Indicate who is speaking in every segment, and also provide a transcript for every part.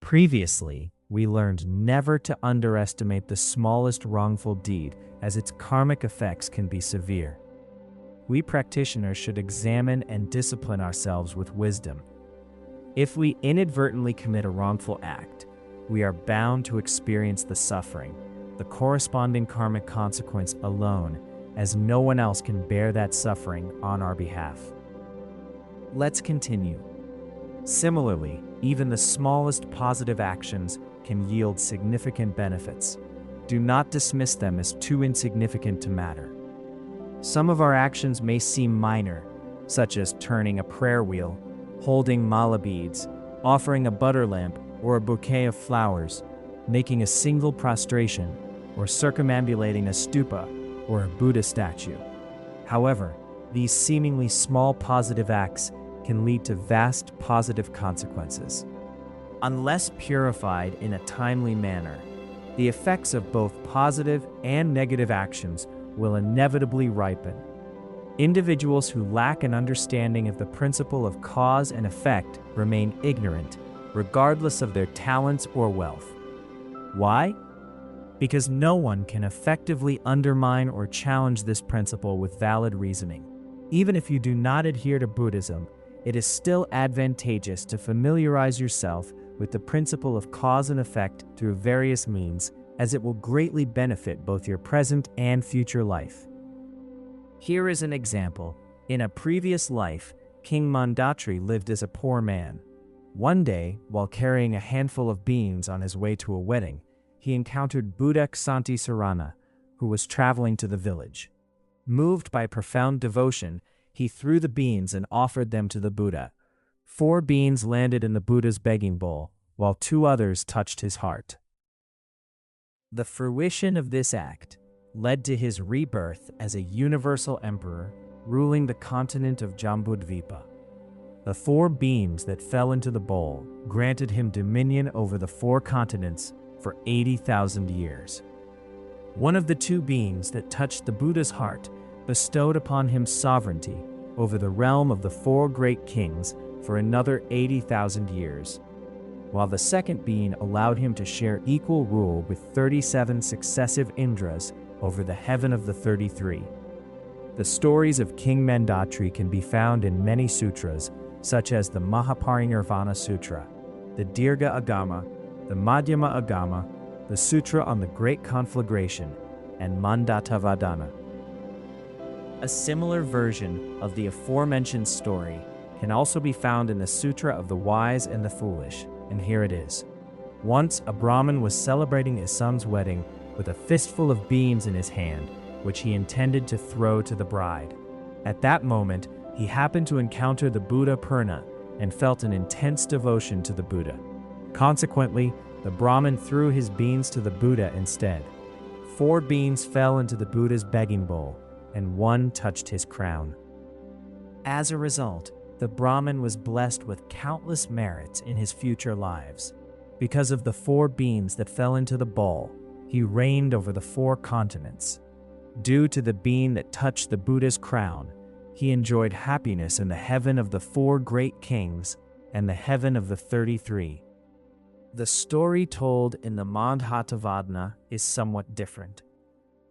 Speaker 1: Previously, we learned never to underestimate the smallest wrongful deed, as its karmic effects can be severe. We practitioners should examine and discipline ourselves with wisdom. If we inadvertently commit a wrongful act, we are bound to experience the suffering, the corresponding karmic consequence alone, as no one else can bear that suffering on our behalf. Let's continue. Similarly, even the smallest positive actions can yield significant benefits. Do not dismiss them as too insignificant to matter. Some of our actions may seem minor, such as turning a prayer wheel, holding mala beads, offering a butter lamp or a bouquet of flowers, making a single prostration, or circumambulating a stupa or a Buddha statue. However, these seemingly small positive acts can lead to vast positive consequences. Unless purified in a timely manner, the effects of both positive and negative actions will inevitably ripen. Individuals who lack an understanding of the principle of cause and effect remain ignorant, regardless of their talents or wealth. Why? Because no one can effectively undermine or challenge this principle with valid reasoning. Even if you do not adhere to Buddhism, it is still advantageous to familiarize yourself with the principle of cause and effect through various means, as it will greatly benefit both your present and future life. Here is an example. In a previous life, King Mandatri lived as a poor man. One day, while carrying a handful of beans on his way to a wedding, he encountered Buddha Kshantisarana, who was traveling to the village. Moved by profound devotion, he threw the beans and offered them to the Buddha. 4 beans landed in the Buddha's begging bowl, while 2 others touched his heart. The fruition of this act led to his rebirth as a universal emperor, ruling the continent of Jambudvipa. The 4 beans that fell into the bowl granted him dominion over the 4 continents for 80,000 years. One of the 2 beans that touched the Buddha's heart bestowed upon him sovereignty over the realm of the 4 great kings for another 80,000 years, while the second bean allowed him to share equal rule with 37 successive Indras over the heaven of the 33. The stories of King Mandatri can be found in many sutras, such as the Mahaparinirvana Sutra, the Dirgha Agama, the Madhyama Agama, the Sutra on the Great Conflagration, and Mandatavadana. A similar version of the aforementioned story can also be found in the Sutra of the Wise and the Foolish, and here it is. Once a Brahmin was celebrating his son's wedding with a fistful of beans in his hand, which he intended to throw to the bride. At that moment, he happened to encounter the Buddha Purna and felt an intense devotion to the Buddha. Consequently, the Brahmin threw his beans to the Buddha instead. 4 beans fell into the Buddha's begging bowl, and 1 touched his crown. As a result, the Brahmin was blessed with countless merits in his future lives. Because of the 4 beans that fell into the bowl, he reigned over the 4 continents. Due to the bean that touched the Buddha's crown, he enjoyed happiness in the heaven of the 4 great kings and the heaven of the 33. The story told in the Mandatavadana is somewhat different.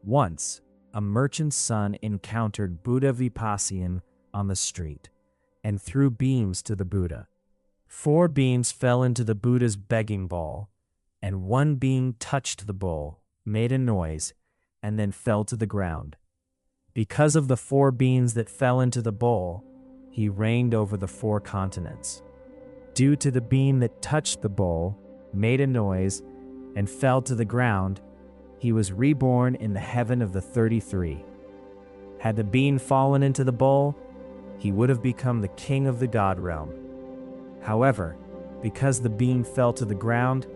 Speaker 1: Once, a merchant's son encountered Buddha Vipassana on the street and threw beans to the Buddha. 4 beans fell into the Buddha's begging bowl, and 1 bean touched the bowl, made a noise, and then fell to the ground. Because of the 4 beans that fell into the bowl, he reigned over the 4 continents. Due to the bean that touched the bowl, made a noise, and fell to the ground, he was reborn in the heaven of the 33. Had the bean fallen into the bowl, he would have become the king of the god realm. However, because the bean fell to the ground,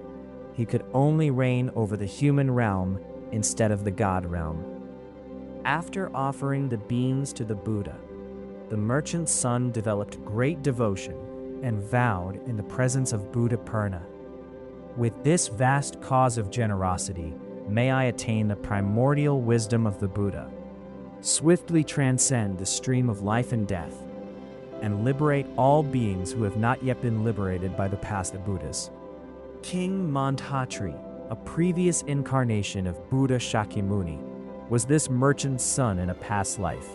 Speaker 1: he could only reign over the human realm instead of the god realm. After offering the beans to the Buddha, the merchant's son developed great devotion and vowed in the presence of Buddha Purna, "With this vast cause of generosity, may I attain the primordial wisdom of the Buddha, swiftly transcend the stream of life and death, and liberate all beings who have not yet been liberated by the past Buddhas." King Mandhatri, a previous incarnation of Buddha Shakyamuni, was this merchant's son in a past life.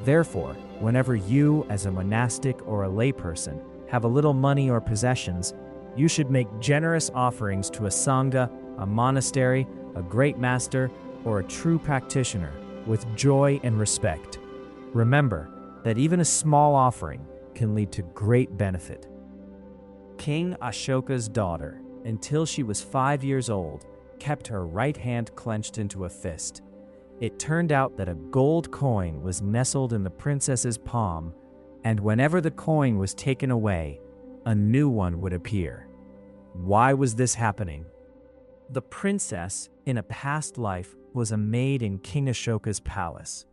Speaker 1: Therefore, whenever you, as a monastic or a layperson, have a little money or possessions, you should make generous offerings to a sangha, a monastery, a great master, or a true practitioner with joy and respect. Remember that even a small offering can lead to great benefit. King Ashoka's daughter, until she was 5 years old, kept her right hand clenched into a fist. It turned out that a gold coin was nestled in the princess's palm, and whenever the coin was taken away, a new one would appear. Why was this happening? The princess, in a past life, was a maid in King Ashoka's palace.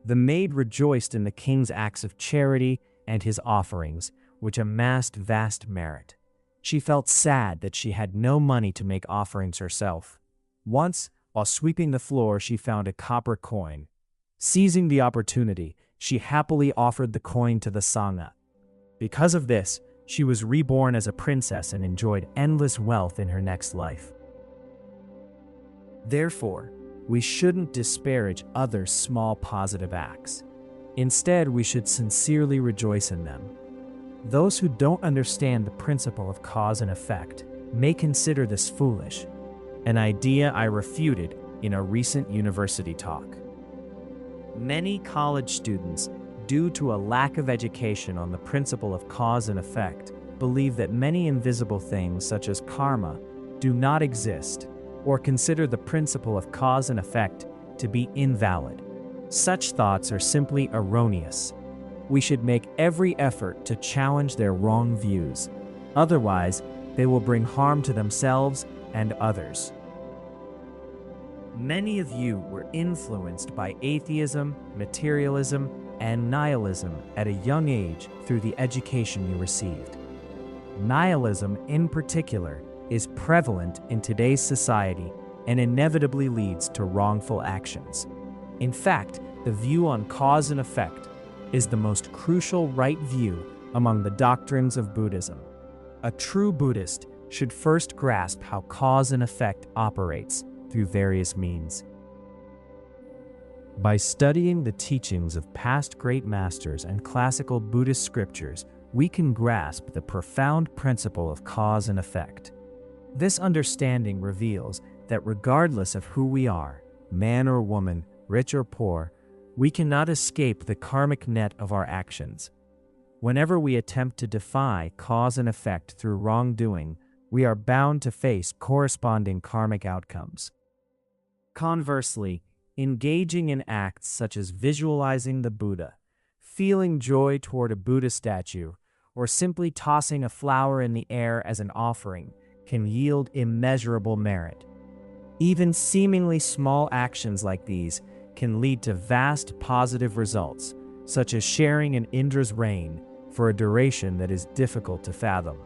Speaker 1: The maid rejoiced in the king's acts of charity and his offerings, which amassed vast merit. She felt sad that she had no money to make offerings herself. Once, while sweeping the floor, she found a copper coin. Seizing the opportunity, she happily offered the coin to the sangha. Because of this, she was reborn as a princess and enjoyed endless wealth in her next life. Therefore, we shouldn't disparage other small positive acts. Instead, we should sincerely rejoice in them. Those who don't understand the principle of cause and effect may consider this foolish, an idea I refuted in a recent university talk. Many college students, due to a lack of education on the principle of cause and effect, believe that many invisible things such as karma do not exist, or consider the principle of cause and effect to be invalid. Such thoughts are simply erroneous. We should make every effort to challenge their wrong views. Otherwise, they will bring harm to themselves and others. Many of you were influenced by atheism, materialism, and nihilism at a young age through the education you received. Nihilism, in particular, is prevalent in today's society and inevitably leads to wrongful actions. In fact, the view on cause and effect is the most crucial right view among the doctrines of Buddhism. A true Buddhist should first grasp how cause and effect operates through various means. By studying the teachings of past great masters and classical Buddhist scriptures, we can grasp the profound principle of cause and effect. This understanding reveals that regardless of who we are, man or woman, rich or poor, we cannot escape the karmic net of our actions. Whenever we attempt to defy cause and effect through wrongdoing, we are bound to face corresponding karmic outcomes. Conversely, engaging in acts such as visualizing the Buddha, feeling joy toward a Buddha statue, or simply tossing a flower in the air as an offering can yield immeasurable merit. Even seemingly small actions like these can lead to vast positive results, such as sharing in Indra's reign for a duration that is difficult to fathom.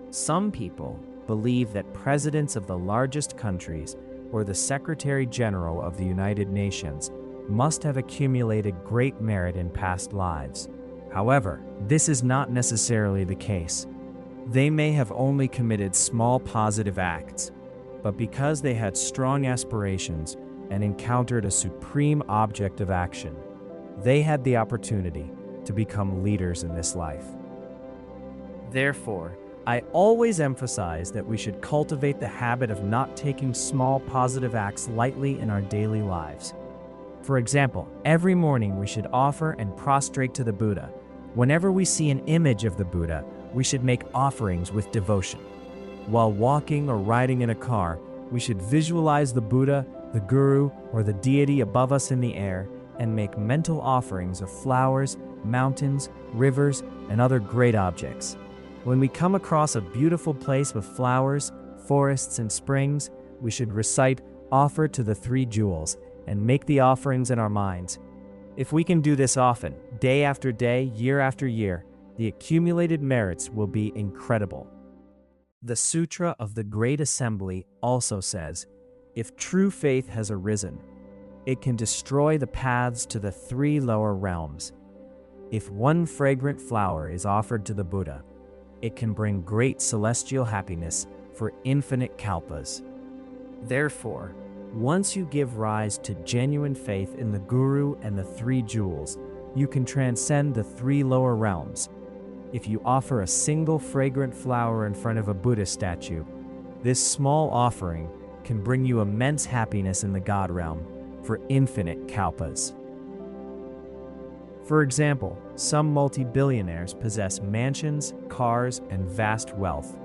Speaker 1: Some people believe that presidents of the largest countries or the Secretary General of the United Nations must have accumulated great merit in past lives. However, this is not necessarily the case. They may have only committed small positive acts, but because they had strong aspirations and encountered a supreme object of action, they had the opportunity to become leaders in this life. Therefore, I always emphasize that we should cultivate the habit of not taking small positive acts lightly in our daily lives. For example, every morning we should offer and prostrate to the Buddha. Whenever we see an image of the Buddha, we should make offerings with devotion. While walking or riding in a car, we should visualize the Buddha, the Guru, or the deity above us in the air and make mental offerings of flowers, mountains, rivers, and other great objects. When we come across a beautiful place with flowers, forests, and springs, we should recite "Offer to the Three Jewels" and make the offerings in our minds. If we can do this often, day after day, year after year, the accumulated merits will be incredible. The Sutra of the Great Assembly also says, if true faith has arisen, it can destroy the paths to the three lower realms. If one fragrant flower is offered to the Buddha, it can bring great celestial happiness for infinite kalpas. Therefore, once you give rise to genuine faith in the Guru and the three jewels, you can transcend the three lower realms. If you offer a single fragrant flower in front of a Buddha statue, this small offering can bring you immense happiness in the God realm for infinite kalpas. For example, some multi-billionaires possess mansions, cars, and vast wealth,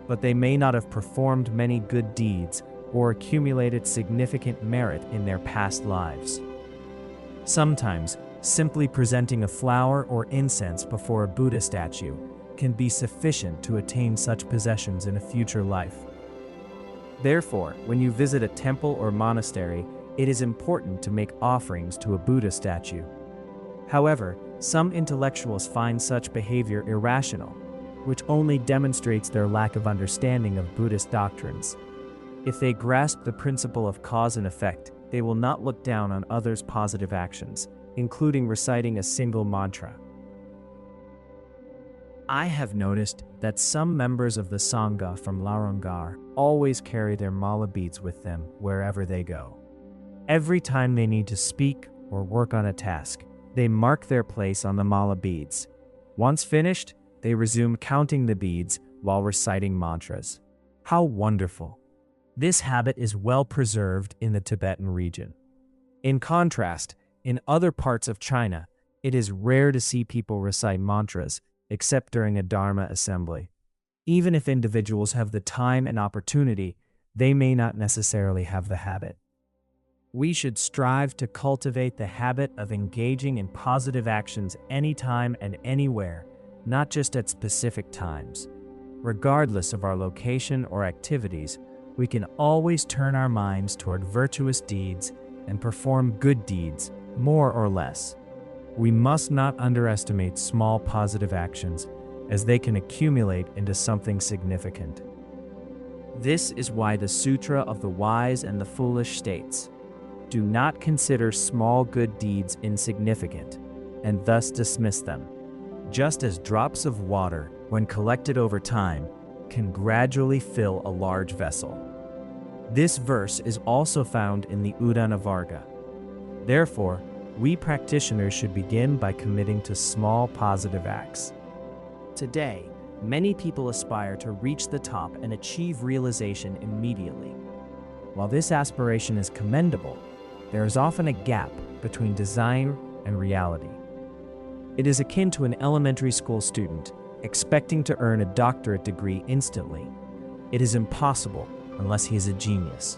Speaker 1: but they may not have performed many good deeds or accumulated significant merit in their past lives. Sometimes, simply presenting a flower or incense before a Buddha statue can be sufficient to attain such possessions in a future life. Therefore, when you visit a temple or monastery, it is important to make offerings to a Buddha statue. However, some intellectuals find such behavior irrational, which only demonstrates their lack of understanding of Buddhist doctrines. If they grasp the principle of cause and effect, they will not look down on others' positive actions, including reciting a single mantra. I have noticed that some members of the Sangha from Larangar always carry their mala beads with them wherever they go. Every time they need to speak or work on a task, they mark their place on the mala beads. Once finished, they resume counting the beads while reciting mantras. How wonderful! This habit is well preserved in the Tibetan region. In contrast, in other parts of China, it is rare to see people recite mantras except during a Dharma assembly. Even if individuals have the time and opportunity, they may not necessarily have the habit. We should strive to cultivate the habit of engaging in positive actions anytime and anywhere, not just at specific times. Regardless of our location or activities, we can always turn our minds toward virtuous deeds and perform good deeds, more or less. We must not underestimate small positive actions, as they can accumulate into something significant. This is why the Sutra of the Wise and the Foolish states, "Do not consider small good deeds insignificant, and thus dismiss them. Just as drops of water, when collected over time, can gradually fill a large vessel." This verse is also found in the Udanavarga. Therefore, we practitioners should begin by committing to small positive acts. Today, many people aspire to reach the top and achieve realization immediately. While this aspiration is commendable, there is often a gap between desire and reality. It is akin to an elementary school student expecting to earn a doctorate degree instantly. It is impossible unless he is a genius.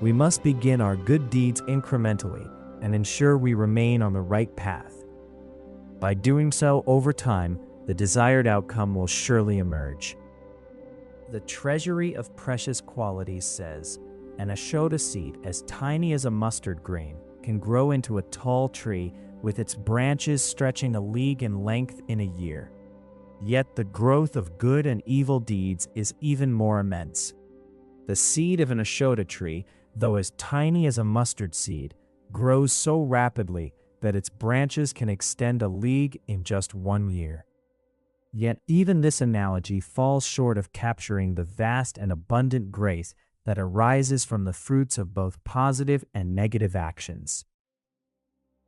Speaker 1: We must begin our good deeds incrementally and ensure we remain on the right path. By doing so over time, the desired outcome will surely emerge. The Treasury of Precious Qualities says, "An ashota seed as tiny as a mustard grain can grow into a tall tree with its branches stretching a league in length in a year. Yet the growth of good and evil deeds is even more immense. The seed of an ashota tree, though as tiny as a mustard seed, grows so rapidly that its branches can extend a league in just 1 year." Yet even this analogy falls short of capturing the vast and abundant grace that arises from the fruits of both positive and negative actions.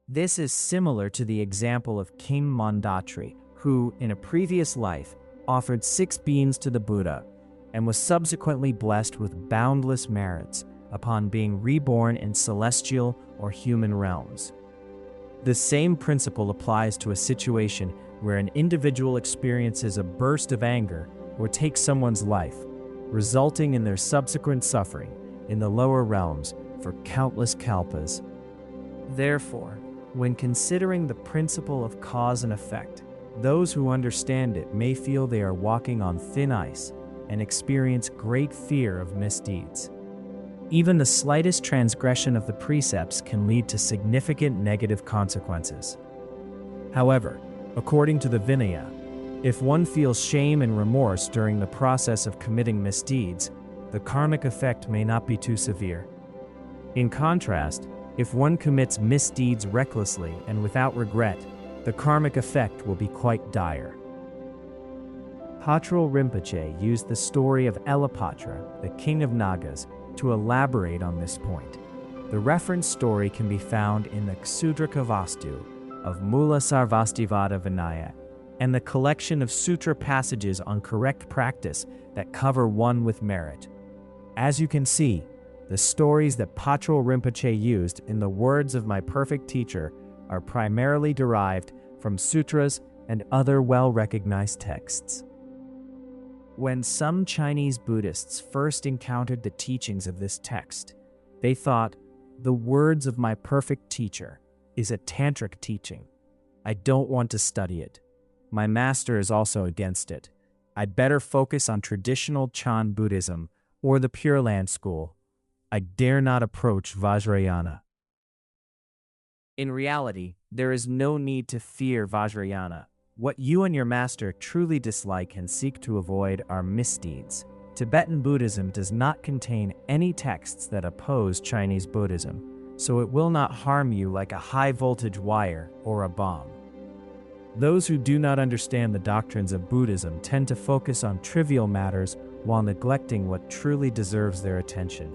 Speaker 1: This is similar to the example of King Mandatri, who, in a previous life, offered 6 beans to the Buddha and was subsequently blessed with boundless merits upon being reborn in celestial or human realms. The same principle applies to a situation where an individual experiences a burst of anger or takes someone's life, resulting in their subsequent suffering in the lower realms for countless kalpas. Therefore, when considering the principle of cause and effect, those who understand it may feel they are walking on thin ice and experience great fear of misdeeds. Even the slightest transgression of the precepts can lead to significant negative consequences. However, according to the Vinaya, if one feels shame and remorse during the process of committing misdeeds, the karmic effect may not be too severe. In contrast, if one commits misdeeds recklessly and without regret, the karmic effect will be quite dire. Patrul Rinpoche used the story of Elapatra, the king of Nagas, to elaborate on this point. The reference story can be found in the Ksudrika Vastu of Mula Sarvastivada Vinaya and the collection of sutra passages on correct practice that cover one with merit. As you can see, the stories that Patrul Rinpoche used in the words of my perfect teacher are primarily derived from sutras and other well-recognized texts. When some Chinese Buddhists first encountered the teachings of this text, they thought, "The words of my perfect teacher is a tantric teaching. I don't want to study it. My master is also against it. I'd better focus on traditional Chan Buddhism or the Pure Land school. I dare not approach Vajrayana." In reality, there is no need to fear Vajrayana. What you and your master truly dislike and seek to avoid are misdeeds. Tibetan Buddhism does not contain any texts that oppose Chinese Buddhism, so it will not harm you like a high-voltage wire or a bomb. Those who do not understand the doctrines of Buddhism tend to focus on trivial matters while neglecting what truly deserves their attention.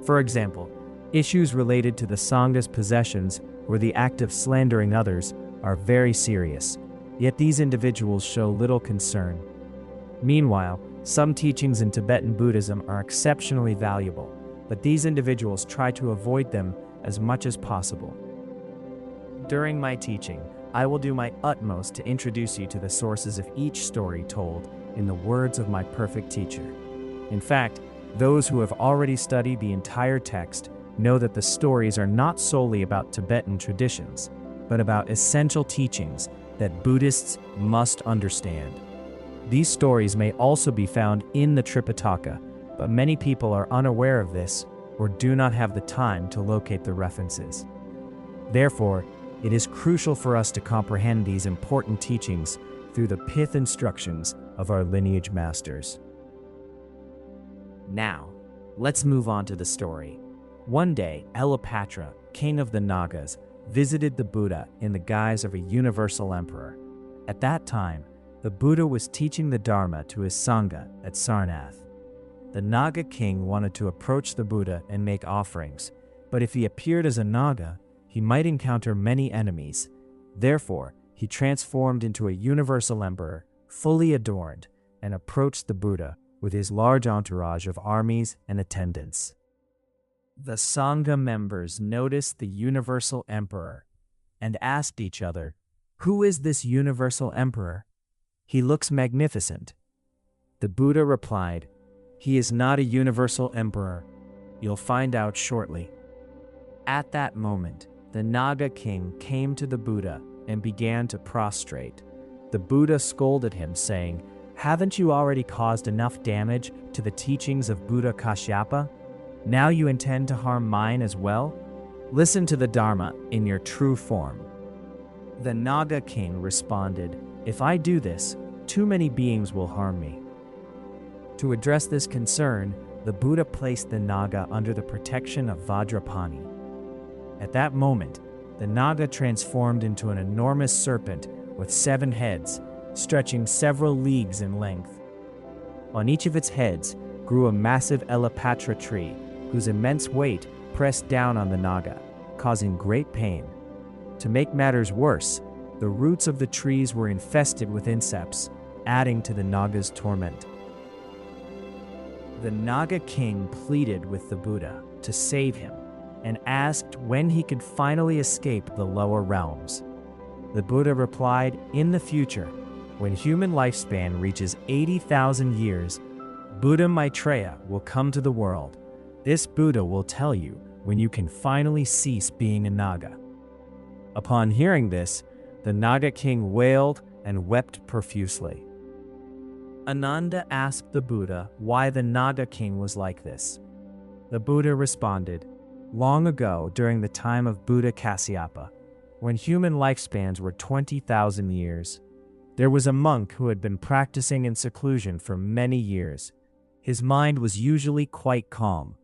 Speaker 1: For example, issues related to the Sangha's possessions or the act of slandering others are very serious, yet these individuals show little concern. Meanwhile, some teachings in Tibetan Buddhism are exceptionally valuable, but these individuals try to avoid them as much as possible. During my teaching, I will do my utmost to introduce you to the sources of each story told in the words of my perfect teacher. In fact, those who have already studied the entire text know that the stories are not solely about Tibetan traditions, but about essential teachings that Buddhists must understand. These stories may also be found in the Tripitaka, but many people are unaware of this or do not have the time to locate the references. Therefore, it is crucial for us to comprehend these important teachings through the pith instructions of our lineage masters. Now, let's move on to the story. One day, Elapatra, king of the Nagas, visited the Buddha in the guise of a universal emperor. At that time, the Buddha was teaching the Dharma to his Sangha at Sarnath. The Naga king wanted to approach the Buddha and make offerings, but if he appeared as a Naga, he might encounter many enemies. Therefore, he transformed into a universal emperor, fully adorned, and approached the Buddha with his large entourage of armies and attendants. The Sangha members noticed the universal emperor and asked each other, "Who is this universal emperor? He looks magnificent." The Buddha replied, "He is not a universal emperor. You'll find out shortly." At that moment, the Naga king came to the Buddha and began to prostrate. The Buddha scolded him, saying, "Haven't you already caused enough damage to the teachings of Buddha Kashyapa? Now you intend to harm mine as well? Listen to the Dharma in your true form." The Naga king responded, "If I do this, too many beings will harm me." To address this concern, the Buddha placed the Naga under the protection of Vajrapani. At that moment, the Naga transformed into an enormous serpent with 7 heads, stretching several leagues in length. On each of its heads grew a massive Elapatra tree, whose immense weight pressed down on the Naga, causing great pain. To make matters worse, the roots of the trees were infested with insects, adding to the Naga's torment. The Naga king pleaded with the Buddha to save him and asked when he could finally escape the lower realms. The Buddha replied, "In the future, when human lifespan reaches 80,000 years, Buddha Maitreya will come to the world. This Buddha will tell you when you can finally cease being a Naga." Upon hearing this, the Naga king wailed and wept profusely. Ananda asked the Buddha why the Naga king was like this. The Buddha responded, "Long ago, during the time of Buddha Kasyapa, when human lifespans were 20,000 years, there was a monk who had been practicing in seclusion for many years. His mind was usually quite calm.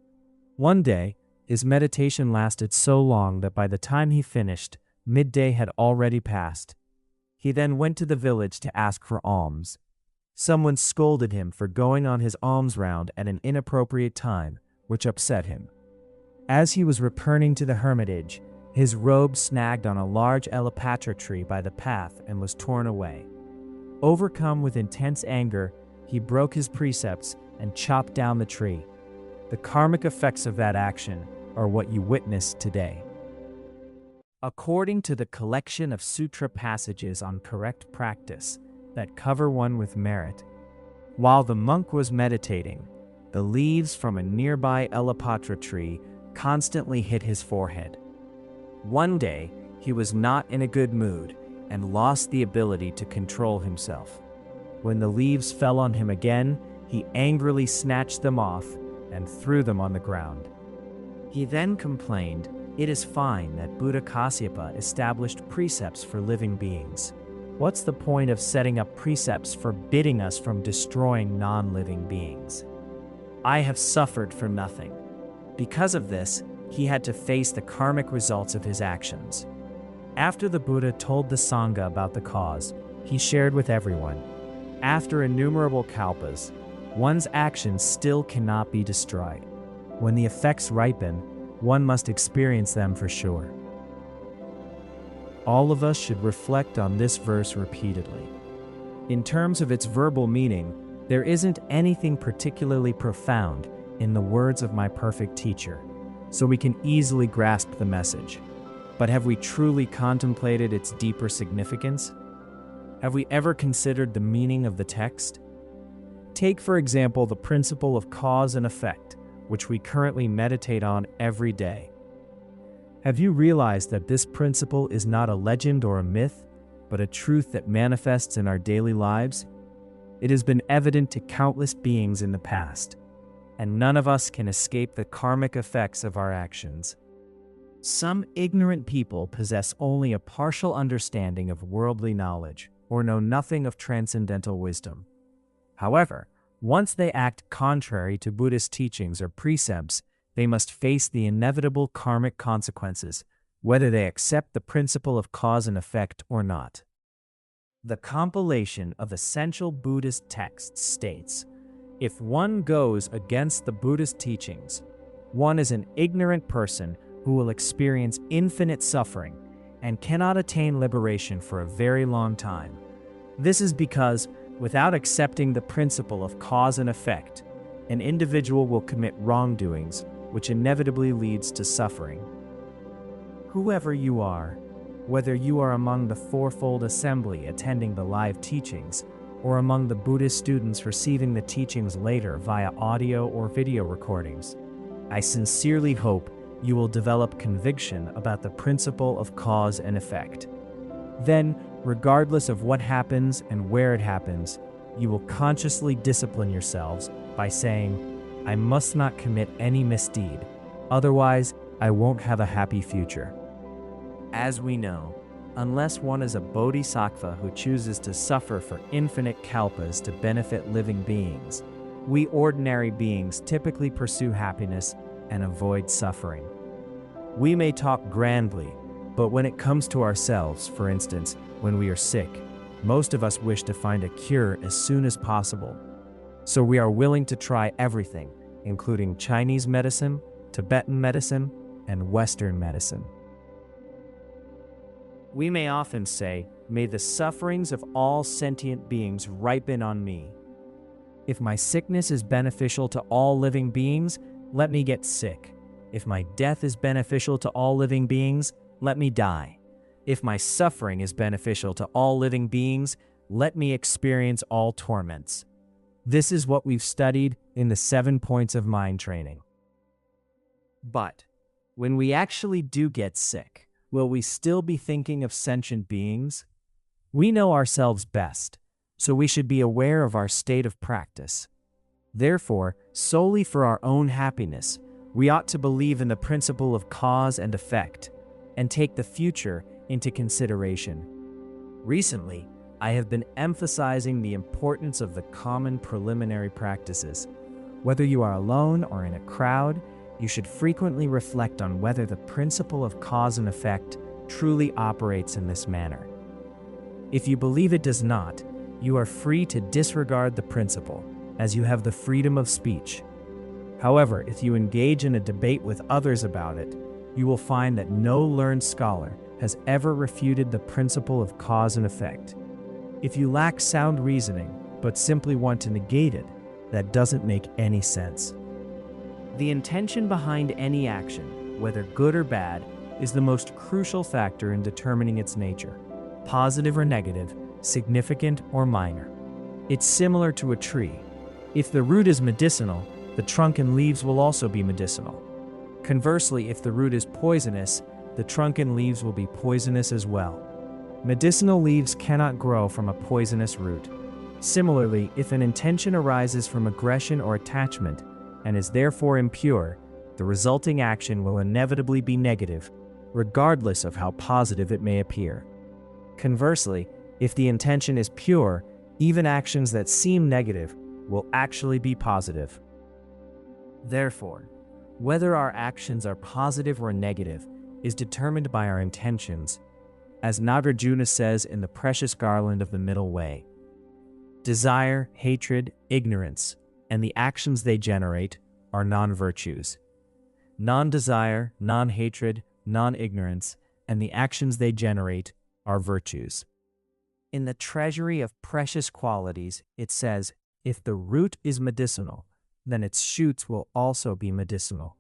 Speaker 1: One day, his meditation lasted so long that by the time he finished, midday had already passed. He then went to the village to ask for alms. Someone scolded him for going on his alms round at an inappropriate time, which upset him. As he was returning to the hermitage, his robe snagged on a large elapatra tree by the path and was torn away. Overcome with intense anger, he broke his precepts and chopped down the tree. The karmic effects of that action are what you witness today. According to the collection of sutra passages on correct practice that cover one with merit, while the monk was meditating, the leaves from a nearby elapatra tree constantly hit his forehead. One day, he was not in a good mood and lost the ability to control himself. When the leaves fell on him again, he angrily snatched them off and threw them on the ground. He then complained, "It is fine that Buddha Kasyapa established precepts for living beings. What's the point of setting up precepts forbidding us from destroying non-living beings? I have suffered for nothing." Because of this, he had to face the karmic results of his actions. After the Buddha told the Sangha about the cause, he shared with everyone, after innumerable kalpas, one's actions still cannot be destroyed. When the effects ripen, one must experience them for sure. All of us should reflect on this verse repeatedly. In terms of its verbal meaning, there isn't anything particularly profound in the words of my perfect teacher, so we can easily grasp the message. But have we truly contemplated its deeper significance? Have we ever considered the meaning of the text? Take, for example, the principle of cause and effect, which we currently meditate on every day. Have you realized that this principle is not a legend or a myth, but a truth that manifests in our daily lives? It has been evident to countless beings in the past, and none of us can escape the karmic effects of our actions. Some ignorant people possess only a partial understanding of worldly knowledge or know nothing of transcendental wisdom. However, once they act contrary to Buddhist teachings or precepts, they must face the inevitable karmic consequences, whether they accept the principle of cause and effect or not. The compilation of essential Buddhist texts states, if one goes against the Buddhist teachings, one is an ignorant person who will experience infinite suffering and cannot attain liberation for a very long time. This is because, without accepting the principle of cause and effect, an individual will commit wrongdoings, which inevitably leads to suffering. Whoever you are, whether you are among the fourfold assembly attending the live teachings, or among the Buddhist students receiving the teachings later via audio or video recordings, I sincerely hope you will develop conviction about the principle of cause and effect. Then, regardless of what happens and where it happens, you will consciously discipline yourselves by saying, I must not commit any misdeed, otherwise I won't have a happy future. As we know, unless one is a bodhisattva who chooses to suffer for infinite kalpas to benefit living beings, we ordinary beings typically pursue happiness and avoid suffering. We may talk grandly, but when it comes to ourselves, for instance, when we are sick, most of us wish to find a cure as soon as possible. So we are willing to try everything, including Chinese medicine, Tibetan medicine, and Western medicine. We may often say, may the sufferings of all sentient beings ripen on me. If my sickness is beneficial to all living beings, let me get sick. If my death is beneficial to all living beings, let me die. If my suffering is beneficial to all living beings, let me experience all torments. This is what we've studied in the 7 points of mind training. But when we actually do get sick, will we still be thinking of sentient beings? We know ourselves best, so we should be aware of our state of practice. Therefore, solely for our own happiness, we ought to believe in the principle of cause and effect, and take the future into consideration. Recently, I have been emphasizing the importance of the common preliminary practices. Whether you are alone or in a crowd, you should frequently reflect on whether the principle of cause and effect truly operates in this manner. If you believe it does not, You are free to disregard the principle, as you have the freedom of speech. However, if you engage in a debate with others about it, you will find that no learned scholar has ever refuted the principle of cause and effect. If you lack sound reasoning, but simply want to negate it, that doesn't make any sense. The intention behind any action, whether good or bad, is the most crucial factor in determining its nature, positive or negative, significant or minor. It's similar to a tree. If the root is medicinal, the trunk and leaves will also be medicinal. Conversely, if the root is poisonous, the trunk and leaves will be poisonous as well. Medicinal leaves cannot grow from a poisonous root. Similarly, if an intention arises from aggression or attachment and is therefore impure, the resulting action will inevitably be negative, regardless of how positive it may appear. Conversely, if the intention is pure, even actions that seem negative will actually be positive. Therefore, whether our actions are positive or negative is determined by our intentions, as Nagarjuna says in the Precious Garland of the Middle Way. Desire, hatred, ignorance, and the actions they generate are non-virtues. Non-desire, non-hatred, non-ignorance, and the actions they generate are virtues. In the Treasury of Precious Qualities, it says, if the root is medicinal, then its shoots will also be medicinal.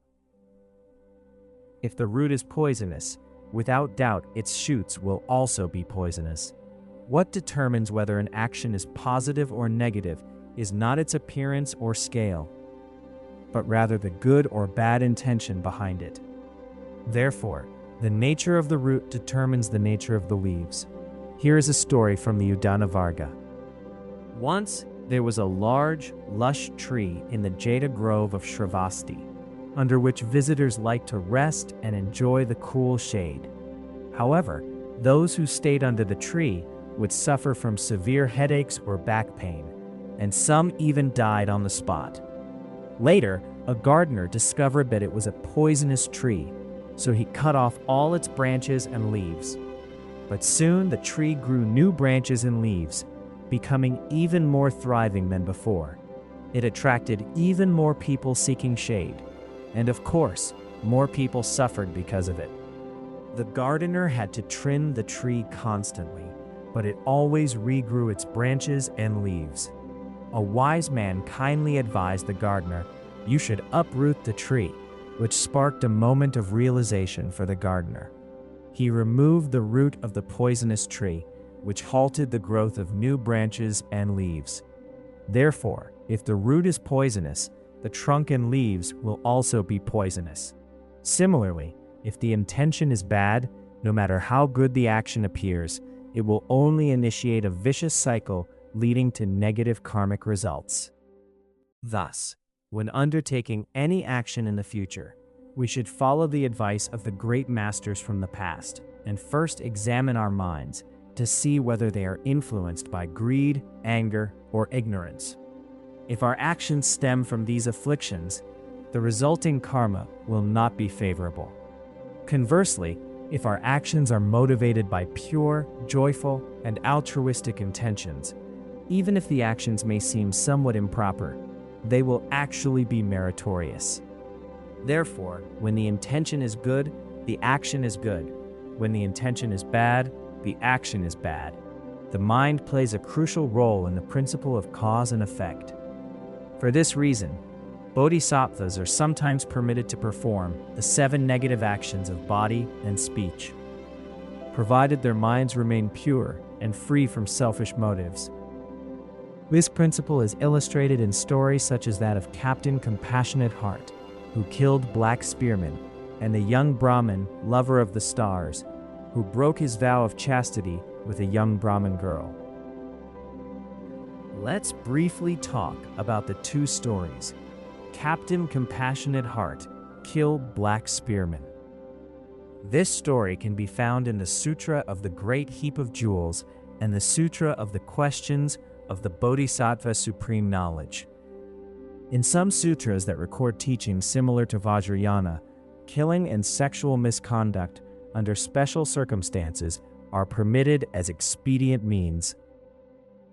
Speaker 1: If the root is poisonous, without doubt its shoots will also be poisonous. What determines whether an action is positive or negative is not its appearance or scale, but rather the good or bad intention behind it. Therefore, the nature of the root determines the nature of the leaves. Here is a story from the Udanavarga. Once, there was a large, lush tree in the Jada Grove of Shravasti, under which visitors liked to rest and enjoy the cool shade. However, those who stayed under the tree would suffer from severe headaches or back pain, and some even died on the spot. Later, a gardener discovered that it was a poisonous tree, so he cut off all its branches and leaves. But soon the tree grew new branches and leaves, becoming even more thriving than before. It attracted even more people seeking shade, and of course, more people suffered because of it. The gardener had to trim the tree constantly, but it always regrew its branches and leaves. A wise man kindly advised the gardener, "You should uproot the tree," which sparked a moment of realization for the gardener. He removed the root of the poisonous tree, which halted the growth of new branches and leaves. Therefore, if the root is poisonous, the trunk and leaves will also be poisonous. Similarly, if the intention is bad, no matter how good the action appears, it will only initiate a vicious cycle leading to negative karmic results. Thus, when undertaking any action in the future, we should follow the advice of the great masters from the past and first examine our minds to see whether they are influenced by greed, anger, or ignorance. If our actions stem from these afflictions, the resulting karma will not be favorable. Conversely, if our actions are motivated by pure, joyful, and altruistic intentions, even if the actions may seem somewhat improper, they will actually be meritorious. Therefore, when the intention is good, the action is good. When the intention is bad, the action is bad. The mind plays a crucial role in the principle of cause and effect. For this reason, bodhisattvas are sometimes permitted to perform the 7 negative actions of body and speech, provided their minds remain pure and free from selfish motives. This principle is illustrated in stories such as that of Captain Compassionate Heart, who killed black spearmen, and the young Brahmin, lover of the stars, who broke his vow of chastity with a young Brahmin girl. Let's briefly talk about the 2 stories. Captain Compassionate Heart killed black spearmen. This story can be found in the Sutra of the Great Heap of Jewels and the Sutra of the Questions of the Bodhisattva Supreme Knowledge. In some sutras that record teachings similar to Vajrayana, killing and sexual misconduct under special circumstances are permitted as expedient means.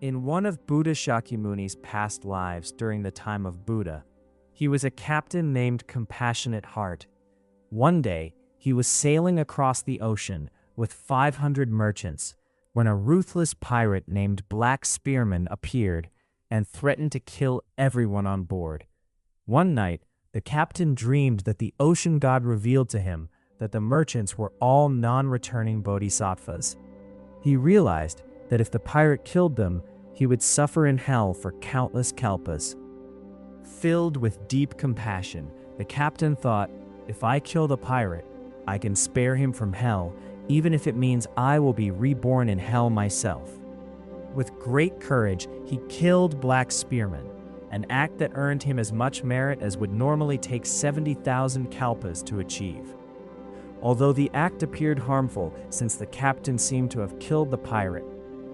Speaker 1: In one of Buddha Shakyamuni's past lives during the time of Buddha, he was a captain named Compassionate Heart. One day, he was sailing across the ocean with 500 merchants when a ruthless pirate named Black Spearman appeared and threatened to kill everyone on board. One night, the captain dreamed that the ocean god revealed to him that the merchants were all non-returning bodhisattvas. He realized that if the pirate killed them, he would suffer in hell for countless kalpas. Filled with deep compassion, the captain thought, if I kill the pirate, I can spare him from hell, even if it means I will be reborn in hell myself. With great courage, he killed Black Spearman, an act that earned him as much merit as would normally take 70,000 kalpas to achieve. Although the act appeared harmful since the captain seemed to have killed the pirate,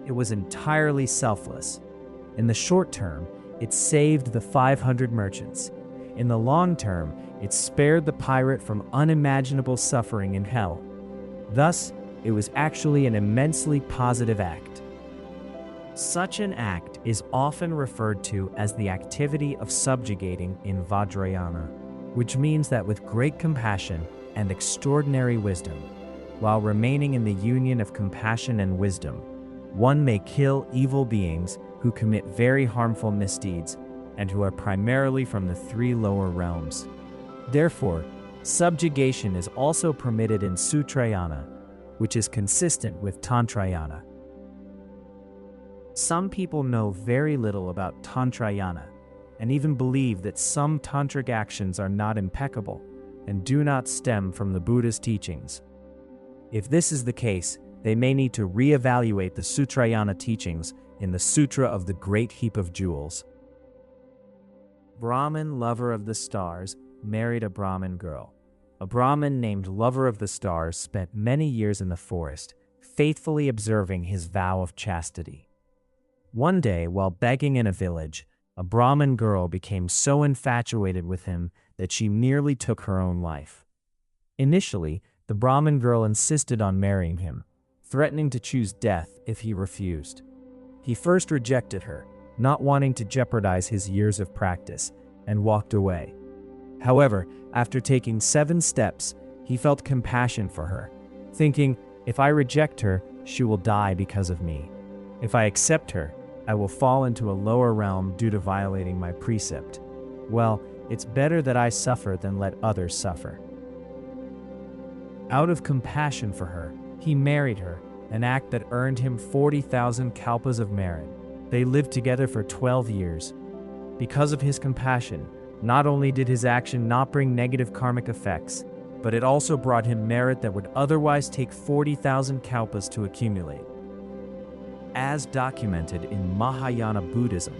Speaker 1: it was entirely selfless. In the short term, it saved the 500 merchants. In the long term, it spared the pirate from unimaginable suffering in hell. Thus, it was actually an immensely positive act. Such an act is often referred to as the activity of subjugating in Vajrayana, which means that with great compassion and extraordinary wisdom, while remaining in the union of compassion and wisdom, one may kill evil beings who commit very harmful misdeeds and who are primarily from the 3 lower realms. Therefore, subjugation is also permitted in Sutrayana, which is consistent with Tantrayana. Some people know very little about Tantrayana and even believe that some tantric actions are not impeccable and do not stem from the Buddha's teachings. If this is the case, they may need to reevaluate the Sutrayana teachings in the Sutra of the Great Heap of Jewels. Brahmin, lover of the stars, married a Brahmin girl. A Brahmin named Lover of the Stars spent many years in the forest, faithfully observing his vow of chastity. One day, while begging in a village, a Brahmin girl became so infatuated with him that she nearly took her own life. Initially, the Brahmin girl insisted on marrying him, threatening to choose death if he refused. He first rejected her, not wanting to jeopardize his years of practice, and walked away. However, after taking 7 steps, he felt compassion for her, thinking, if I reject her, she will die because of me. If I accept her, I will fall into a lower realm due to violating my precept. Well, it's better that I suffer than let others suffer. Out of compassion for her, he married her, an act that earned him 40,000 kalpas of merit. They lived together for 12 years. Because of his compassion, not only did his action not bring negative karmic effects, but it also brought him merit that would otherwise take 40,000 kalpas to accumulate. As documented in Mahayana Buddhism,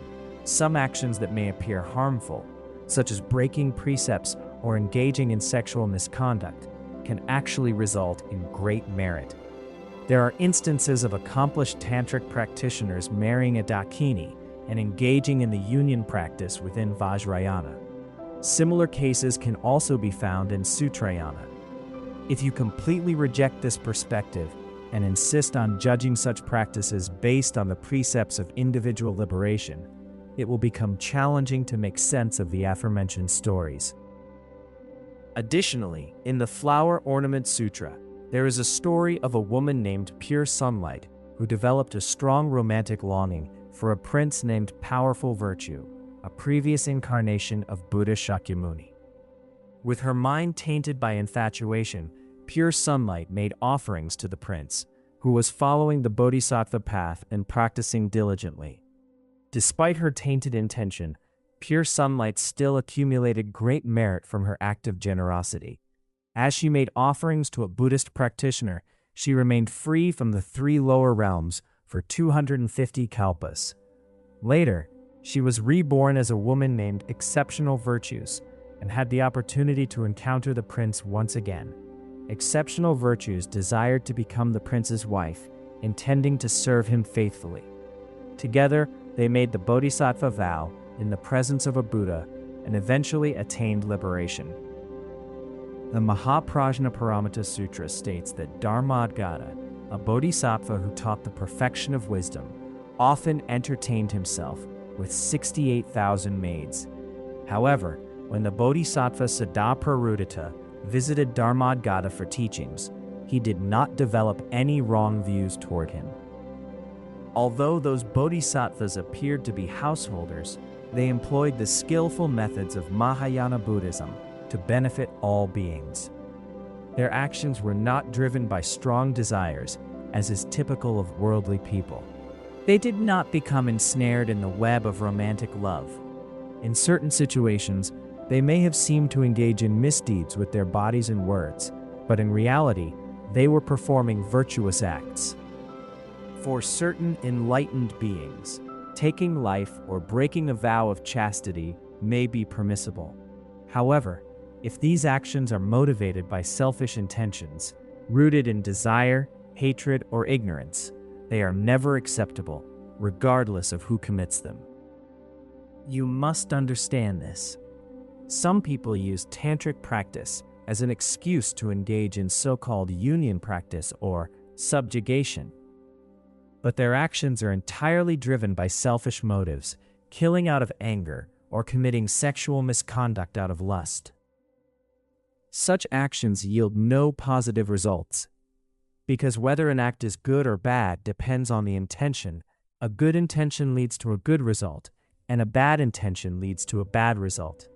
Speaker 1: some actions that may appear harmful, such as breaking precepts or engaging in sexual misconduct, can actually result in great merit. There are instances of accomplished tantric practitioners marrying a dakini and engaging in the union practice within Vajrayana. Similar cases can also be found in Sutrayana. If you completely reject this perspective and insist on judging such practices based on the precepts of individual liberation, it will become challenging to make sense of the aforementioned stories. Additionally, in the Flower Ornament Sutra, there is a story of a woman named Pure Sunlight who developed a strong romantic longing for a prince named Powerful Virtue, a previous incarnation of Buddha Shakyamuni. With her mind tainted by infatuation, Pure Sunlight made offerings to the prince, who was following the bodhisattva path and practicing diligently. Despite her tainted intention, Pure Sunlight still accumulated great merit from her act of generosity. As she made offerings to a Buddhist practitioner, she remained free from the 3 lower realms for 250 kalpas. Later, she was reborn as a woman named Exceptional Virtues and had the opportunity to encounter the prince once again. Exceptional Virtues desired to become the prince's wife, intending to serve him faithfully. Together, they made the bodhisattva vow in the presence of a Buddha and eventually attained liberation. The Mahaprajnaparamita Sutra states that Dharmadgata, a bodhisattva who taught the perfection of wisdom, often entertained himself with 68,000 maids. However, when the Bodhisattva Siddhaparudita visited Dharmadgata for teachings, he did not develop any wrong views toward him. Although those bodhisattvas appeared to be householders, they employed the skillful methods of Mahayana Buddhism to benefit all beings. Their actions were not driven by strong desires, as is typical of worldly people. They did not become ensnared in the web of romantic love. In certain situations, they may have seemed to engage in misdeeds with their bodies and words, but in reality, they were performing virtuous acts. For certain enlightened beings, taking life or breaking a vow of chastity may be permissible. However, if these actions are motivated by selfish intentions, rooted in desire, hatred, or ignorance, they are never acceptable, regardless of who commits them. You must understand this. Some people use tantric practice as an excuse to engage in so-called union practice or subjugation. But their actions are entirely driven by selfish motives, killing out of anger, or committing sexual misconduct out of lust. Such actions yield no positive results, because whether an act is good or bad depends on the intention. A good intention leads to a good result, and a bad intention leads to a bad result.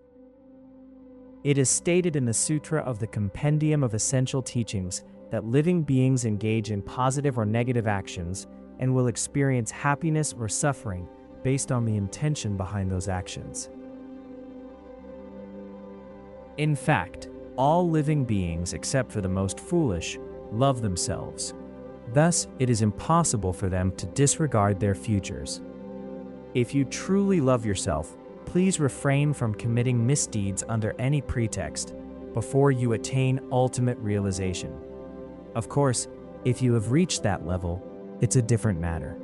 Speaker 1: It is stated in the Sutra of the Compendium of Essential Teachings that living beings engage in positive or negative actions and will experience happiness or suffering based on the intention behind those actions. In fact, all living beings, except for the most foolish, love themselves. Thus, it is impossible for them to disregard their futures. If you truly love yourself, please refrain from committing misdeeds under any pretext before you attain ultimate realization. Of course, if you have reached that level, it's a different matter.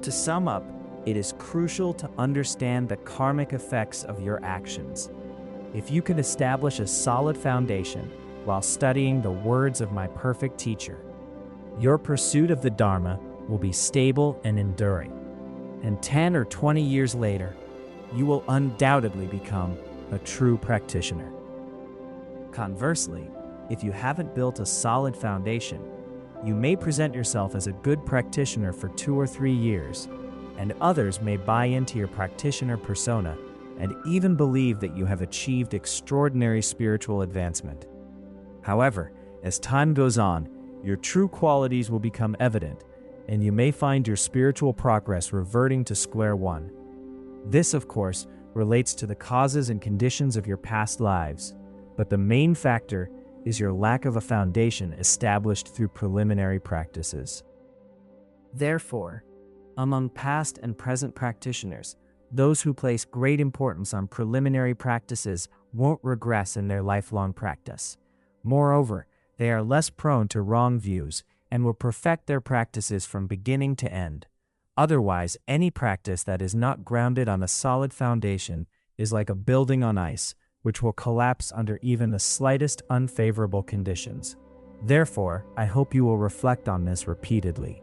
Speaker 1: To sum up, it is crucial to understand the karmic effects of your actions. If you can establish a solid foundation while studying the words of my perfect teacher, your pursuit of the Dharma will be stable and enduring. And 10 or 20 years later, you will undoubtedly become a true practitioner. Conversely, if you haven't built a solid foundation, you may present yourself as a good practitioner for 2 or 3 years, and others may buy into your practitioner persona and even believe that you have achieved extraordinary spiritual advancement. However, as time goes on, your true qualities will become evident, and you may find your spiritual progress reverting to square one. This, of course, relates to the causes and conditions of your past lives, but the main factor is your lack of a foundation established through preliminary practices. Therefore, among past and present practitioners, those who place great importance on preliminary practices won't regress in their lifelong practice. Moreover, they are less prone to wrong views and will perfect their practices from beginning to end. Otherwise, any practice that is not grounded on a solid foundation is like a building on ice, which will collapse under even the slightest unfavorable conditions. Therefore, I hope you will reflect on this repeatedly.